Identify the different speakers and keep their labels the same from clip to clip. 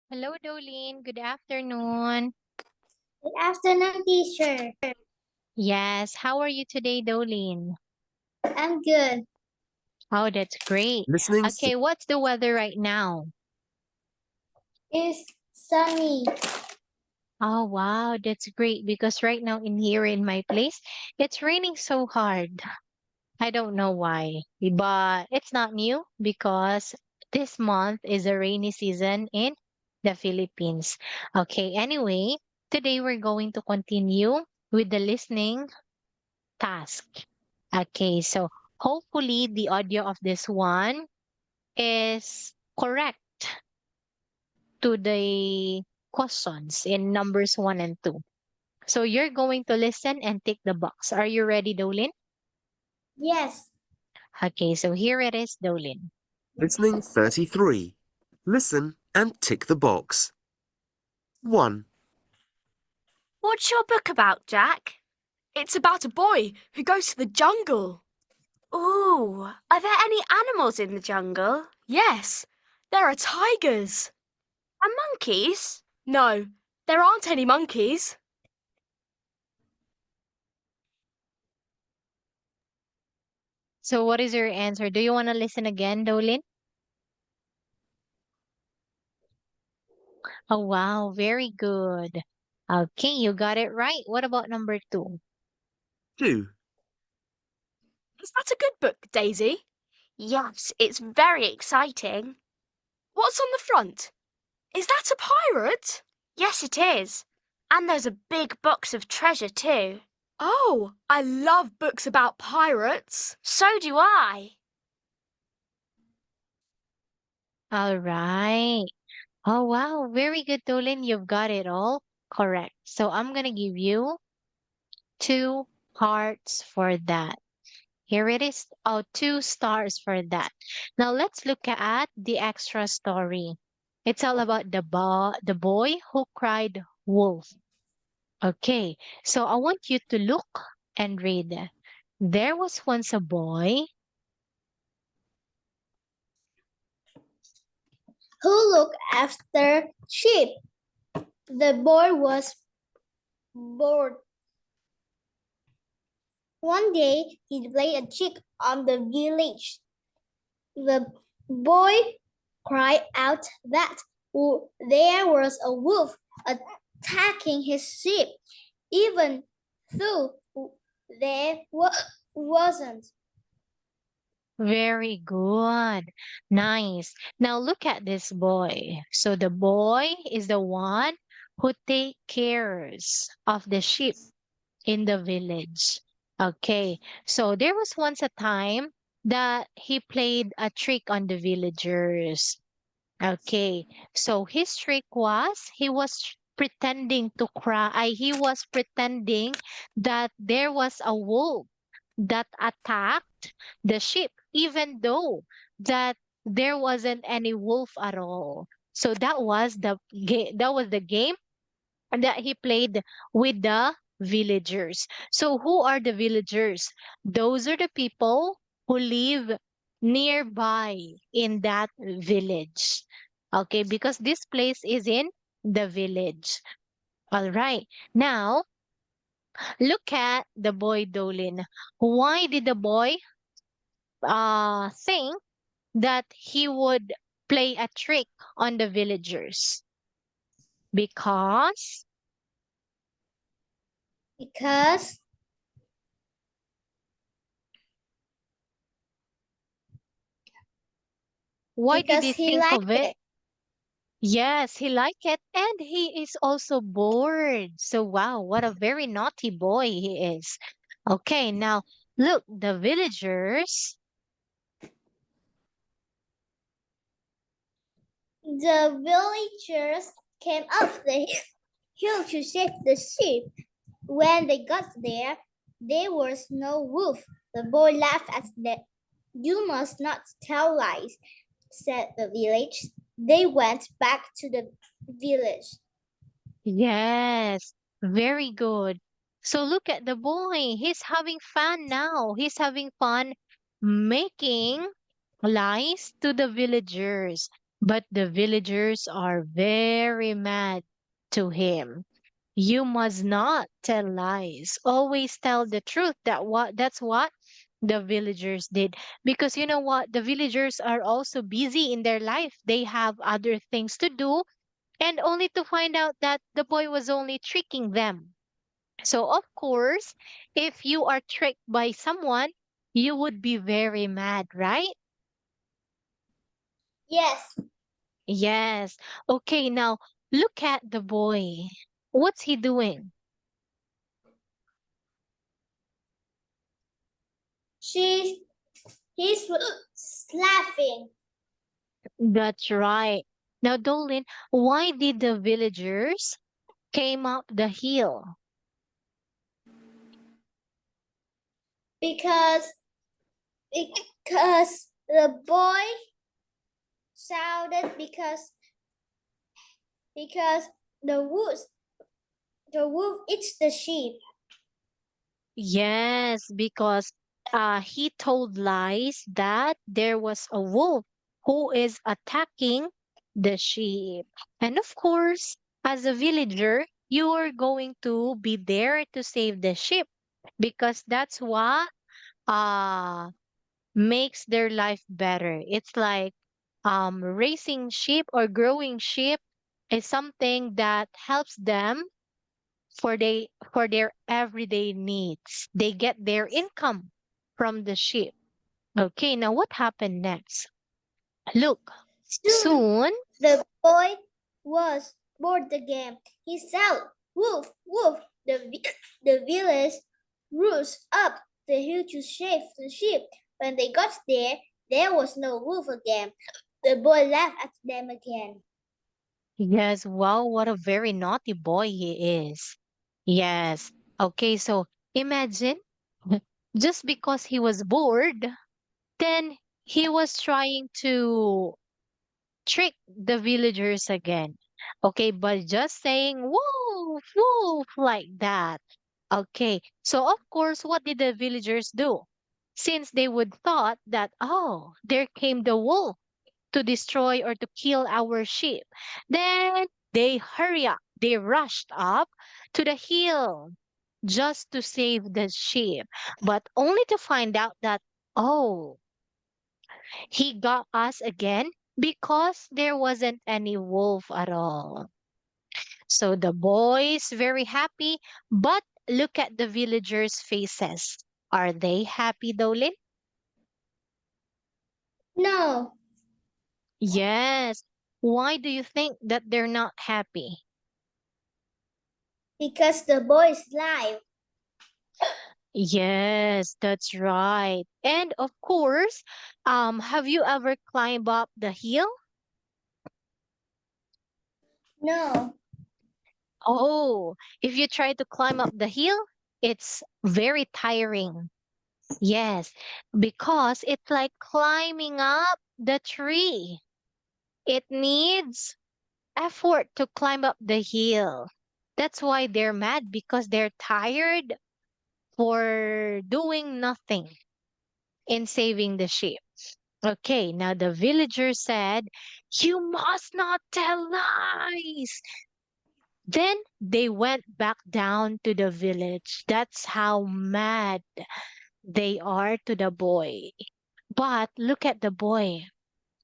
Speaker 1: Hello, Dolene. Good afternoon.
Speaker 2: Good afternoon, teacher.
Speaker 1: Yes, how are you today, Dolene?
Speaker 2: I'm good.
Speaker 1: Oh, that's great.
Speaker 3: Listening.
Speaker 1: Okay, what's the weather right now?
Speaker 2: It's sunny.
Speaker 1: Oh, wow, that's great because right now in here in my place, it's raining so hard. I don't know why, but it's not new because this month is a rainy season in the Philippines. Okay, anyway, today we're going to continue with the listening task. Okay, so hopefully the audio of this one is correct to the questions in numbers one and two. So you're going to listen and tick the box. Are you ready, Dolin?
Speaker 2: Yes.
Speaker 1: Okay, so here it is, Dolin.
Speaker 3: Listening 33. Listen and tick the box. 1,
Speaker 4: What's your book about, Jack?
Speaker 5: It's about a boy who goes to the jungle.
Speaker 4: Ooh, are there any animals in the jungle?
Speaker 5: Yes, there are tigers.
Speaker 4: And monkeys?
Speaker 5: No, there aren't any monkeys.
Speaker 1: So what is your answer? Do you want to listen again, Dolin? Oh, wow, very good. Okay, you got it right. What about number two?
Speaker 3: 2,
Speaker 5: Is that a good book, Daisy?
Speaker 4: Yes, it's very exciting.
Speaker 5: What's on the front? Is that a pirate?
Speaker 4: Yes, it is. And there's a big box of treasure too.
Speaker 5: Oh, I love books about pirates.
Speaker 4: So do I.
Speaker 1: All right. Oh, wow. Very good, Dolin. You've got it all correct. So I'm going to give you two hearts for that. Here it is. Oh, 2 stars for that. Now let's look at the extra story. It's all about the boy who cried wolf. Okay. So I want you to look and read. There was once a boy.
Speaker 2: Who looked after sheep? The boy was bored. One day, he played a trick on the village. The boy cried out that there was a wolf attacking his sheep, even though there wasn't.
Speaker 1: Very good. Nice. Now look at this boy. So the boy is the one who take cares of the sheep in the village. Okay. So there was once a time that he played a trick on the villagers. Okay. So his trick was he was pretending to cry. He was pretending that there was a wolf that attacked the sheep, even though that there wasn't any wolf at all. So that was the game that he played with the villagers. So who are the villagers? Those are the people who live nearby in that village. Okay, because this place is in the village. All right. Now, look at the boy Dolin. Why did the boy think that he would play a trick on the villagers? Because
Speaker 2: Because
Speaker 1: why did he
Speaker 2: he
Speaker 1: think
Speaker 2: liked
Speaker 1: of it?
Speaker 2: it.
Speaker 1: Yes, he liked it and he is also bored. So wow, what a very naughty boy he is. Okay, now look, the villagers.
Speaker 2: The villagers came up the hill to save the sheep. When they got there was no wolf. The boy laughed at them. You must not tell lies, said the village. They went back to the village.
Speaker 1: Yes, very good. So look at the boy. He's having fun now. He's having fun making lies to the villagers. But the villagers are very mad to him. You must not tell lies. Always tell the truth. That's what the villagers did. Because you know what? The villagers are also busy in their life. They have other things to do, and only to find out that the boy was only tricking them. So of course, if you are tricked by someone, you would be very mad, right?
Speaker 2: Yes,
Speaker 1: Yes. Okay, now look at the boy. What's he doing?
Speaker 2: she he's laughing
Speaker 1: That's right. Now, Dolin, why did the villagers came up the hill?
Speaker 2: because the boy shouted because the wolf eats the sheep.
Speaker 1: Yes, because he told lies that there was a wolf who is attacking the sheep. And of course, as a villager, you are going to be there to save the sheep because that's what uh makes their life better. It's like raising sheep or growing sheep is something that helps them for their everyday needs. They get their income from the sheep. Okay, now what happened next? Look,
Speaker 2: Soon
Speaker 1: soon,
Speaker 2: the boy was bored again. He shouted, "Wolf, wolf!" The village rose up the hill to save the sheep. When they got there was no wolf again. The boy laughed at them again.
Speaker 1: yes, wow, what a very naughty boy he is. Yes. Okay, so imagine just because he was bored, then he was trying to trick the villagers again. Okay, but just saying woof, woof, like that. Okay, so of course, what did the villagers do? Since they would thought that, oh, there came the wolf to destroy or to kill our sheep, then they hurry up. They rushed up to the hill just to save the sheep, but only to find out that, oh, he got us again because there wasn't any wolf at all. So the boys very happy, but look at the villagers' faces. Are they happy, Dolin?
Speaker 2: No,
Speaker 1: Yes. Why do you think that they're not happy?
Speaker 2: because the boy is live.
Speaker 1: Yes, that's right. And of course, have you ever climbed up the hill?
Speaker 2: No,
Speaker 1: Oh, if you try to climb up the hill, it's very tiring. Yes, because it's like climbing up the tree. It needs effort to climb up the hill. That's why they're mad because they're tired for doing nothing in saving the sheep. Okay, now the villager said, "You must not tell lies." Then they went back down to the village. That's how mad they are to the boy. But look at the boy.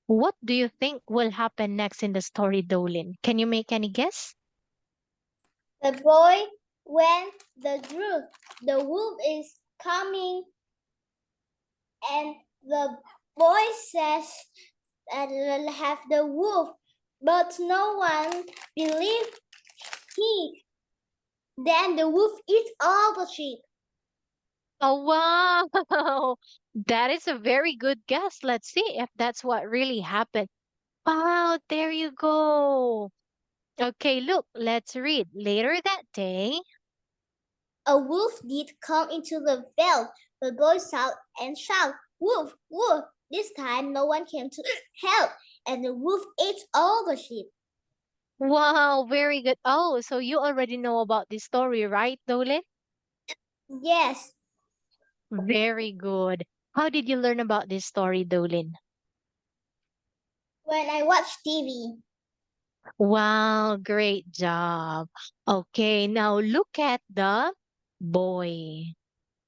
Speaker 1: What do you think will happen next in the story, Dolin? Can you make any guess?
Speaker 2: the boy when the wolf is coming and the boy says that will have the wolf, but no one believed he. Then the wolf eats all the sheep.
Speaker 1: Oh, wow. That is a very good guess. Let's see if that's what really happened. Wow, there you go. Okay, look, let's read. Later that day,
Speaker 2: A wolf did come into the veld. The boy saw and shouted, "Wolf, wolf!" This time no one came to help, and the wolf ate all the sheep.
Speaker 1: wow, very good. Oh, so you already know about this story, right, Dolin?
Speaker 2: Yes,
Speaker 1: Very good. How did you learn about this story, Dolin?
Speaker 2: When I watch TV.
Speaker 1: Wow, great job. Okay, now look at the boy.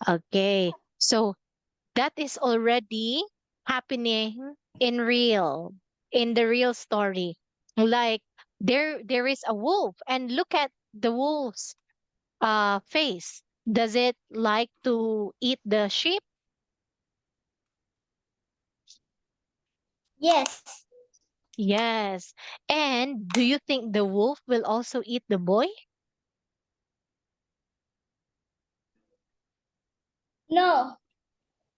Speaker 1: Okay, so that is already happening in the real story. Like there is a wolf, and look at the wolf's face. Does it like to eat the sheep?
Speaker 2: Yes.
Speaker 1: Yes. And do you think the wolf will also eat the boy?
Speaker 2: No.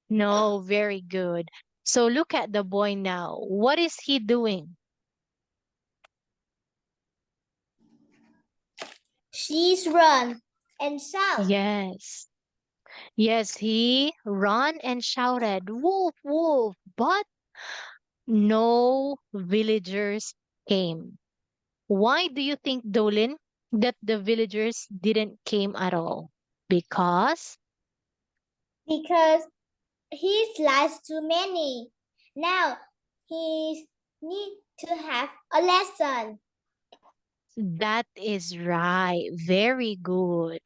Speaker 1: No, very good. So look at the boy now. What is he doing?
Speaker 2: She's run and shout.
Speaker 1: Yes. Yes, he ran and shouted, "Wolf, wolf!" But no villagers came. Why do you think, Dolin, that the villagers didn't came at all? Because
Speaker 2: Because he sliced too many. Now he need to have a lesson.
Speaker 1: that is right. Very good.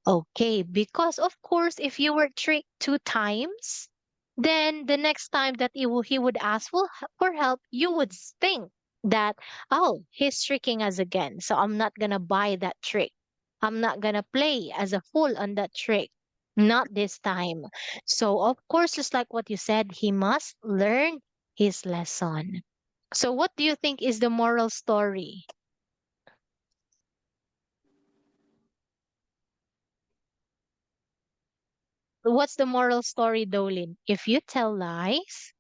Speaker 1: Okay, because of course, if you were tricked 2 times, then the next time that he would ask for help, you would think that, oh, he's tricking us again. So I'm not gonna buy that trick. I'm not gonna play as a fool on that trick. Not this time. So of course, just like what you said, he must learn his lesson. So what do you think is the moral story? What's the moral story, Dolin? If you tell lies,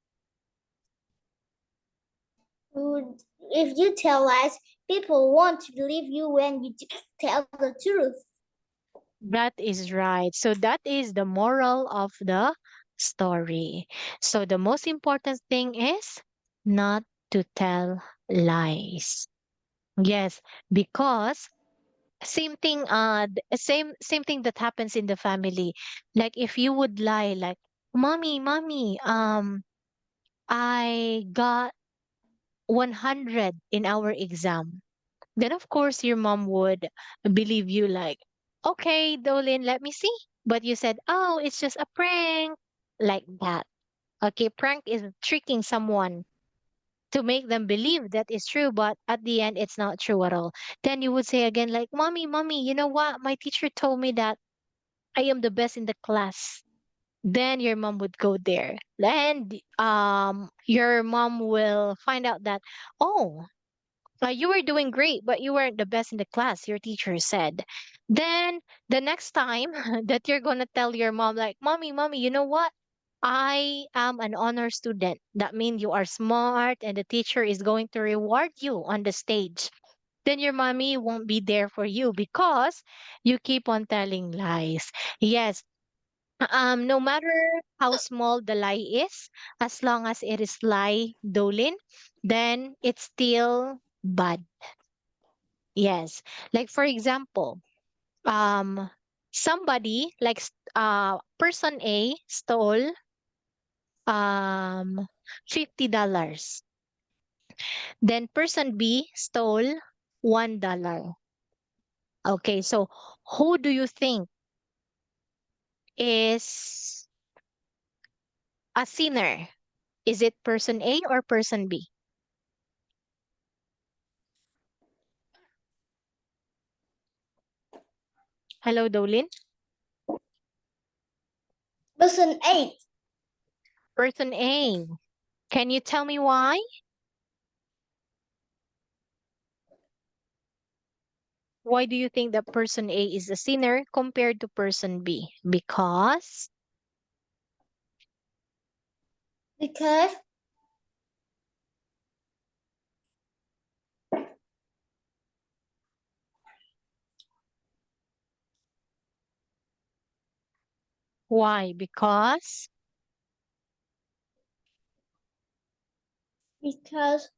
Speaker 2: If you tell lies, people won't believe you when you tell the truth.
Speaker 1: that is right. So that is the moral of the story. So the most important thing is not to tell lies. Yes, because same thing that happens in the family. Like if you would lie like, mommy, I got 100 in our exam. Then of course your mom would believe you like, okay, Dolin, let me see. But you said, oh, it's just a prank. Like that. Okay, prank is tricking someone to make them believe that is true, but at the end it's not true at all. Then you would say again, like, mommy, you know what? My teacher told me that I am the best in the class. Then your mom would go there. And your mom will find out that, oh, you were doing great, but you weren't the best in the class, your teacher said. Then the next time that you're gonna tell your mom, like, mommy, you know what? I am an honor student. That means you are smart and the teacher is going to reward you on the stage. Then your mommy won't be there for you because you keep on telling lies. Yes, no matter how small the lie is, as long as it is lie, Dolin, then it's still bad. Yes. Like for example, um somebody like person A stole $50. Then person B stole $1. Okay, so who do you think is a sinner? Is it person A or person B? Hello, Dolin.
Speaker 2: Person 8.
Speaker 1: Person A. Can you tell me why? Why do you think that person A is a sinner compared to person B? Because
Speaker 2: Because
Speaker 1: why? Because
Speaker 2: because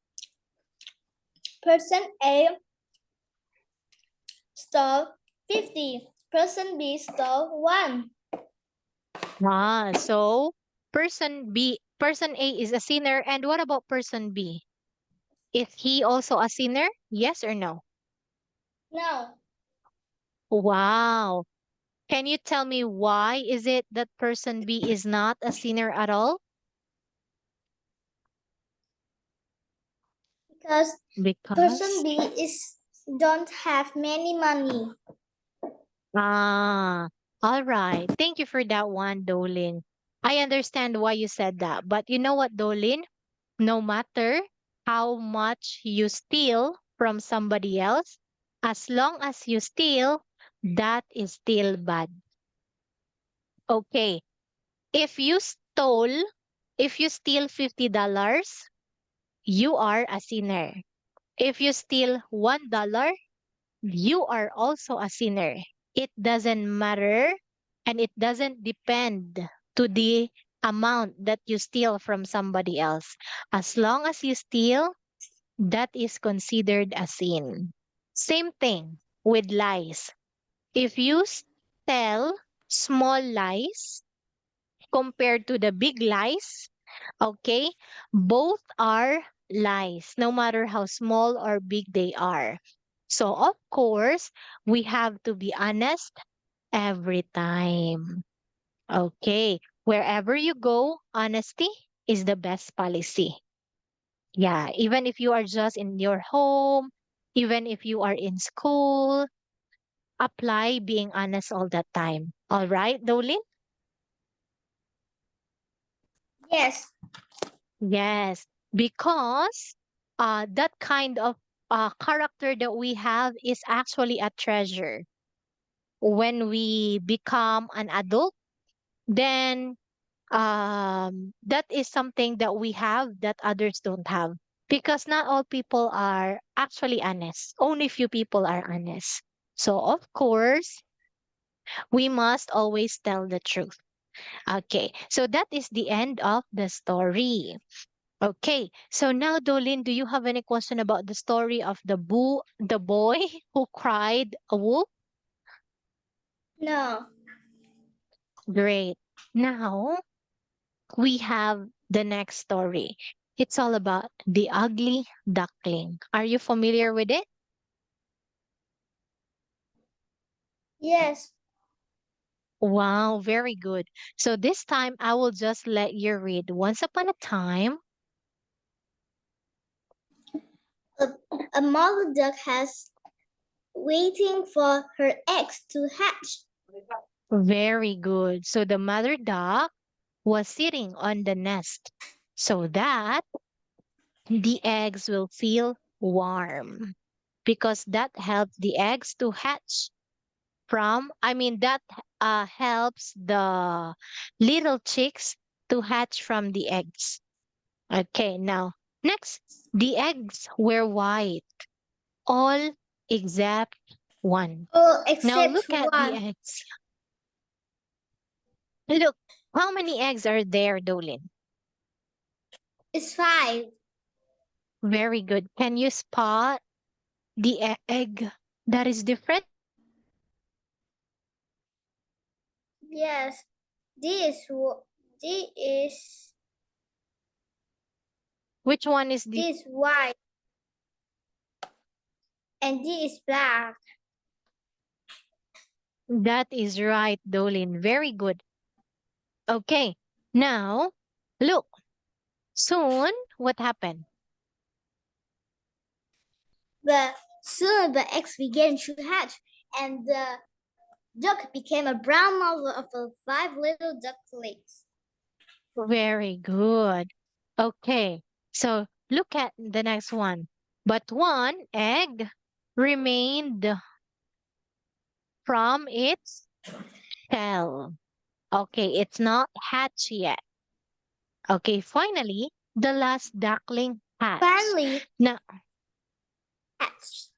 Speaker 2: person A stole 50. Person B stole 1.
Speaker 1: so person A is a sinner, and what about person B? Is he also a sinner? Yes or no?
Speaker 2: No.
Speaker 1: Wow. Can you tell me why is it that person B is not a sinner at all?
Speaker 2: Because person
Speaker 1: Because
Speaker 2: B is don't have many money.
Speaker 1: ah, all right. Thank you for that one, Dolin. I understand why you said that. But you know what, Dolin? No matter how much you steal from somebody else, as long as you steal, that is still bad. Okay. If you stole, if you steal $50, you are a sinner. If you steal $1, you are also a sinner. It doesn't matter and it doesn't depend to the amount that you steal from somebody else. As long as you steal, that is considered a sin. Same thing with lies. If you tell small lies compared to the big lies, okay, both are lies, no matter how small or big they are. So, of course, we have to be honest every time. Okay, wherever you go, honesty is the best policy. Yeah, even if you are just in your home, even if you are in school, apply being honest all the time. All right, Dolin?
Speaker 2: Yes.
Speaker 1: Yes, because that kind of character that we have is actually a treasure. When we become an adult, then that is something that we have that others don't have. Because not all people are actually honest. Only few people are honest. So, of course, we must always tell the truth. Okay, so that is the end of the story. Okay, so now, Dolin, do you have any question about the story of the boy who cried a wolf?
Speaker 2: No.
Speaker 1: Great. Now we have the next story. It's all about the ugly duckling. Are you familiar with it?
Speaker 2: Yes.
Speaker 1: Wow, very good. So this time I will just let you read. Once upon a time,
Speaker 2: A, a mother duck has waiting for her eggs to hatch.
Speaker 1: very good. So the mother duck was sitting on the nest so that the eggs will feel warm because that helps the eggs to hatch that helps the little chicks to hatch from the eggs. Okay, now next, the eggs were white, all except one.
Speaker 2: Oh,
Speaker 1: Now
Speaker 2: except
Speaker 1: look at the
Speaker 2: one.
Speaker 1: eggs. Look, how many eggs are there, Dolin?
Speaker 2: It's 5.
Speaker 1: Very good. Can you spot the egg that is different?
Speaker 2: Yes. This is
Speaker 1: Which one is the
Speaker 2: this white and this is black.
Speaker 1: That is right, Dolin. Very good. Okay. Now, look. Soon, what happened?
Speaker 2: Soon the eggs began to hatch, and the duck became a brown mother of the 5 little ducklings.
Speaker 1: Very good. Okay. So, look at the next one. But one egg remained from its shell. Okay, it's not hatched yet. Okay, finally, the last duckling hatched.
Speaker 2: Finally
Speaker 1: Now,
Speaker 2: hatched.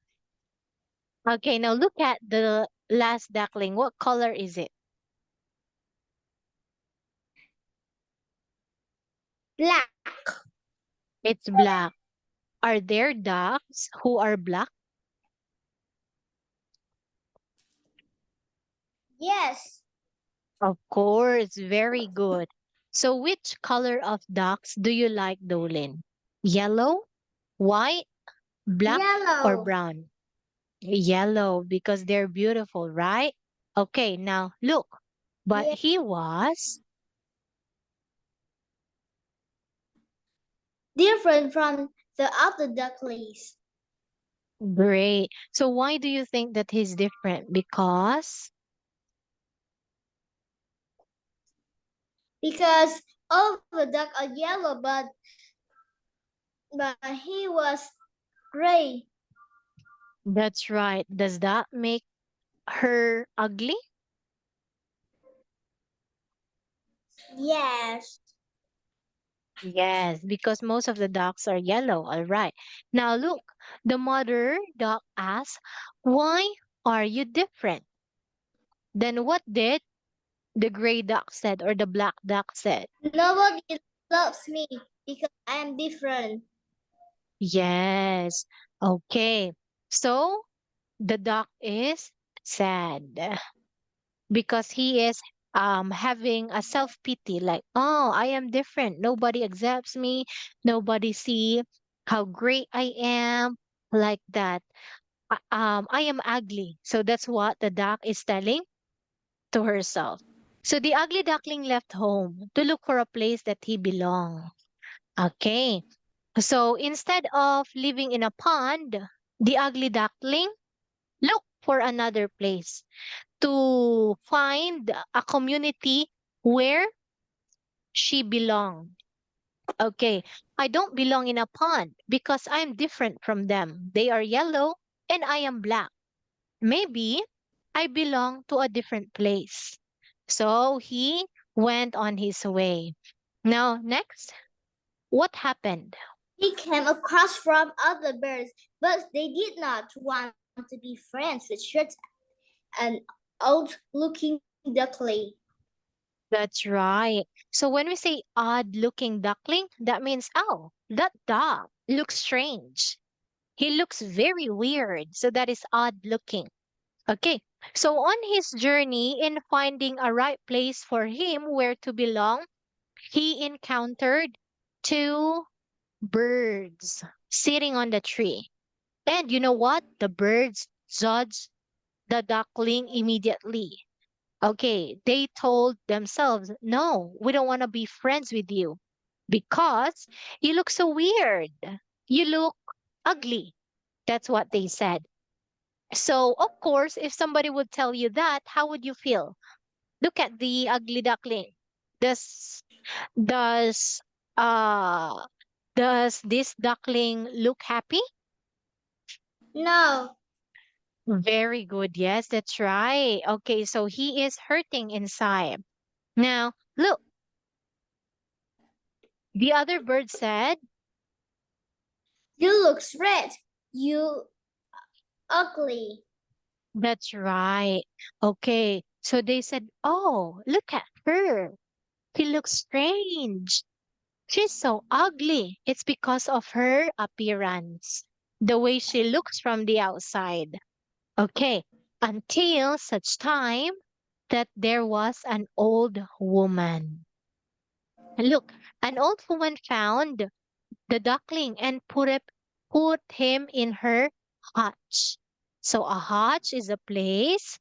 Speaker 1: okay, now look at the last duckling. What color is it?
Speaker 2: Black.
Speaker 1: It's black. Are there ducks who are black?
Speaker 2: Yes.
Speaker 1: Of course, very good. So which color of ducks do you like, Dolin? Yellow, White, black, or
Speaker 2: Yellow.
Speaker 1: brown? Yellow, because they're beautiful, right? Okay, now look. But
Speaker 2: Yeah.
Speaker 1: he was
Speaker 2: Different from the other ducklings
Speaker 1: great. So why do you think that he's different? Because
Speaker 2: because all the ducks are yellow, but he was gray.
Speaker 1: that's right. Does that make her ugly?
Speaker 2: Yes.
Speaker 1: Yes, because most of the ducks are yellow. All right. Now look, the mother duck asks, "Why are you different?" Then what did the gray duck said or the black duck said?
Speaker 2: Nobody loves me because I am different.
Speaker 1: Yes. Okay. So the duck is sad because he is having a self-pity like, oh, I am different. Nobody accepts me. Nobody see how great I am like that. I am ugly. So that's what the duck is telling to herself. So the ugly duckling left home to look for a place that he belongs. Okay. So instead of living in a pond, the ugly duckling looked for another place to find a community where she belonged. Okay, I don't belong in a pond because I'm different from them. They are yellow and I am black. Maybe I belong to a different place. So he went on his way. Now, next, what happened?
Speaker 2: He came across from other birds, but they did not want to be friends with Shirt, an old-looking duckling.
Speaker 1: That's right. So when we say odd looking duckling, that means, oh, that duck looks strange. He looks very weird. So that is odd looking. Okay. So on his journey in finding a right place for him where to belong, he encountered two birds sitting on the tree. And you know what? The birds judged the duckling immediately. Okay, they told themselves, no, we don't want to be friends with you because you look so weird. You look ugly. That's what they said. So, of course, if somebody would tell you that, how would you feel? Look at the ugly duckling. Does does uh does this duckling look happy?
Speaker 2: No,
Speaker 1: Very good. Yes, that's right. Okay, so he is hurting inside. Now, look, the other bird said,
Speaker 2: you look red. You ugly.
Speaker 1: that's right. Okay, so they said, oh, look at her. She looks strange. She's so ugly. It's because of her appearance, the way she looks from the outside. Okay, until such time that there was an old woman. Look, an old woman found the duckling and put him in her hutch. So a hutch is a place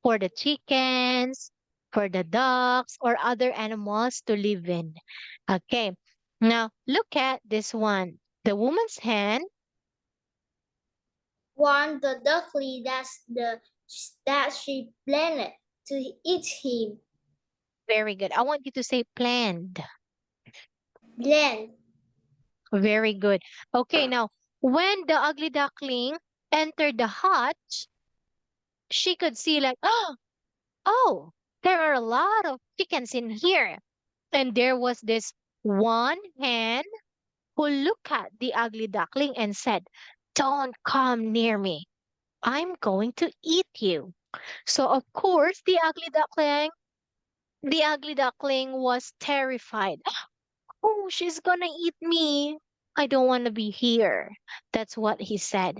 Speaker 1: for the chickens, for the ducks, or other animals to live in. Okay. Now look at this one. The woman's hand,
Speaker 2: Warned the duckling that she planned to eat him.
Speaker 1: very good. I want you to say planned.
Speaker 2: Then
Speaker 1: Very good. Okay, now when the ugly duckling entered the hutch, she could see like, oh, there are a lot of chickens in here. And there was this one hen who looked at the ugly duckling and said, don't come near me. I'm going to eat you. So of course the ugly duckling was terrified. Oh, she's gonna eat me. I don't want to be here. That's what he said.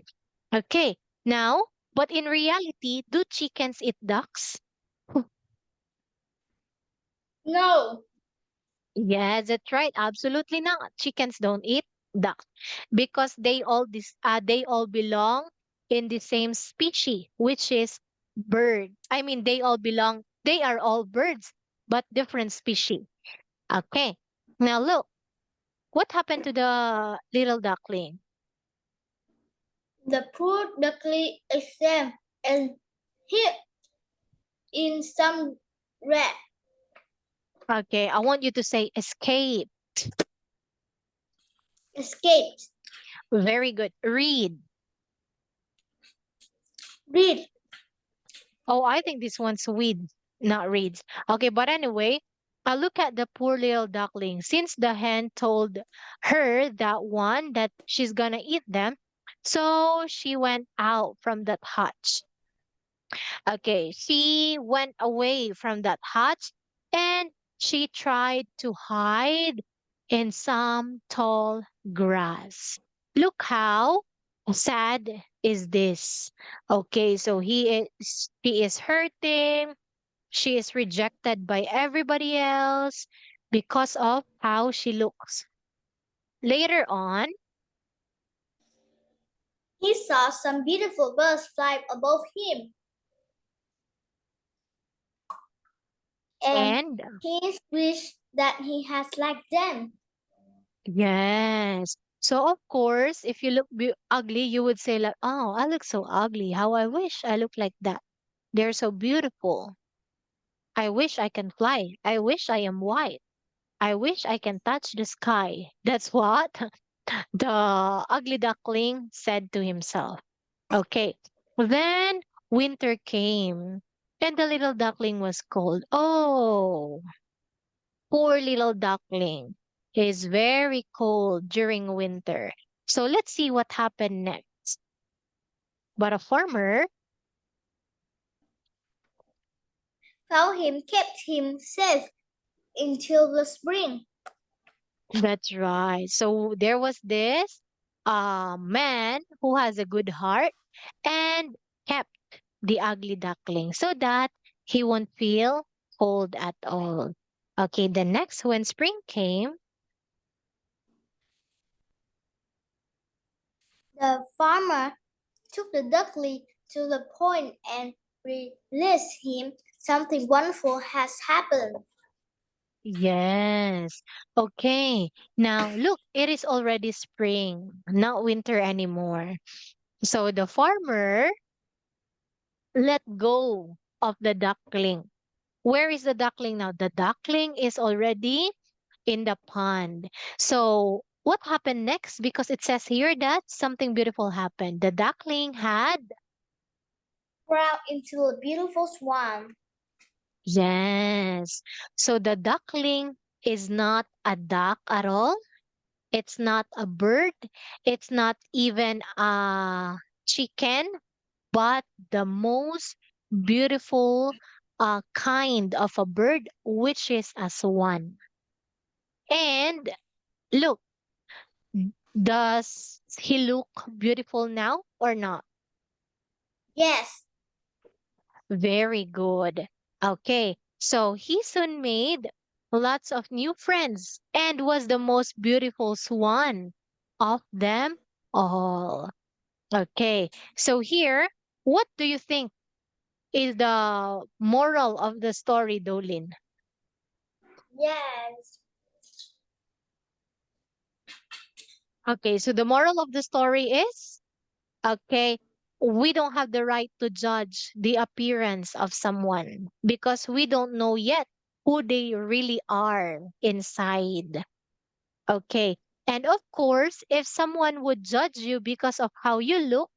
Speaker 1: Okay, now, but in reality, do chickens eat ducks?
Speaker 2: no,
Speaker 1: Yes, that's right. Absolutely not. Chickens don't eat. duck because they all belong in the same species, which is bird. I mean, they are all birds, but different species. Okay. Now look, what happened to the little duckling?
Speaker 2: The poor duckling escaped and hid in some rat.
Speaker 1: Okay, I want you to say escape.
Speaker 2: Escaped.
Speaker 1: Very good. Read.
Speaker 2: Read.
Speaker 1: Oh, I think this one's weed, not reads. Okay, but anyway, I look at the poor little duckling. Since the hen told her that she's gonna eat them, so she went out from that hutch. Okay, she went away from that hutch and she tried to hide in some tall grass. Look how sad is this. Okay, so she is hurting. She is rejected by everybody else because of how she looks. Later on,
Speaker 2: He saw some beautiful birds fly above him, and
Speaker 1: and
Speaker 2: he wished that he has like them.
Speaker 1: yes. So of course, if you look ugly, you would say like, "Oh, I look so ugly. How I wish I look like that. They're so beautiful. I wish I can fly. I wish I am white. I wish I can touch the sky." That's what the ugly duckling said to himself. Okay. Then winter came and the little duckling was cold. Oh, poor little duckling. He's very cold during winter. So let's see what happened next. But a farmer,
Speaker 2: Found him, kept him safe until the spring.
Speaker 1: that's right. So there was this man who has a good heart and kept the ugly duckling so that he won't feel cold at all. Okay, the next when spring came,
Speaker 2: The farmer took the duckling to the pond and released him. Something wonderful has happened.
Speaker 1: yes. Okay. Now look, it is already spring, not winter anymore. So the farmer let go of the duckling. Where is the duckling now? The duckling is already in the pond. So what happened next? Because it says here that something beautiful happened. The duckling had,
Speaker 2: Ground into a beautiful swan.
Speaker 1: yes. So the duckling is not a duck at all. It's not a bird. It's not even a chicken, but the most beautiful kind of a bird, which is a swan. And look, does he look beautiful now or not?
Speaker 2: Yes,
Speaker 1: Very good. Okay, so he soon made lots of new friends and was the most beautiful swan of them all. Okay, so here, what do you think is the moral of the story, Dolin?
Speaker 2: yes.
Speaker 1: Okay, so the moral of the story is, okay, we don't have the right to judge the appearance of someone because we don't know yet who they really are inside. Okay, and of course, if someone would judge you because of how you look,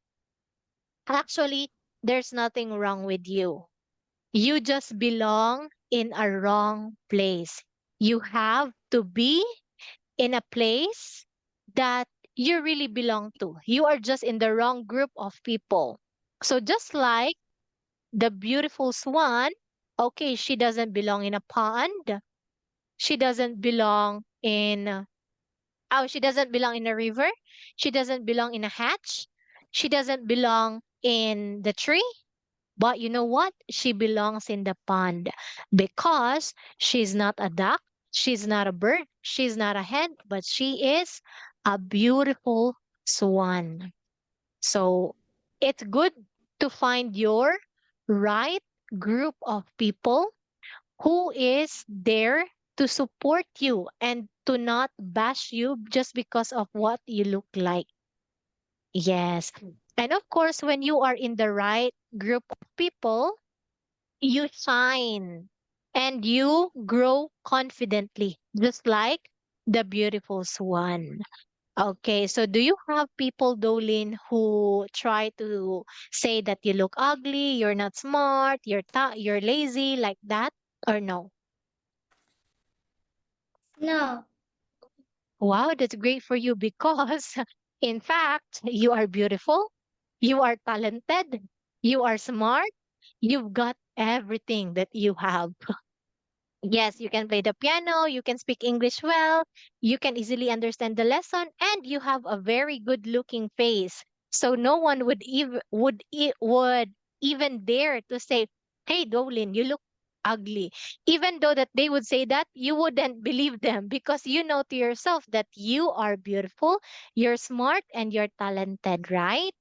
Speaker 1: actually, there's nothing wrong with you. You just belong in a wrong place. You have to be in a place that you really belong to. You are just in the wrong group of people. So just like the beautiful swan, okay, she doesn't belong in a pond. She doesn't belong in she doesn't belong in a river. She doesn't belong in a hatch. She doesn't belong in the tree. But you know what? She belongs in the pond because she's not a duck, she's not a bird, she's not a hen, but she is a beautiful swan. So it's good to find your right group of people who is there to support you and to not bash you just because of what you look like. Yes. And of course, when you are in the right group of people, you shine and you grow confidently, just like the beautiful swan. Okay, so do you have people, Dolin, who try to say that you look ugly, you're not smart, you're lazy, like that, or no?
Speaker 2: No.
Speaker 1: Wow, that's great for you because, in fact, you are beautiful, you are talented, you are smart, you've got everything that you have. Yes, you can play the piano, you can speak English well, you can easily understand the lesson, and you have a very good looking face. So no one would even dare to say, "Hey, Dolin, you look ugly." Even though that they would say that, you wouldn't believe them because you know to yourself that you are beautiful, you're smart, and you're talented, right?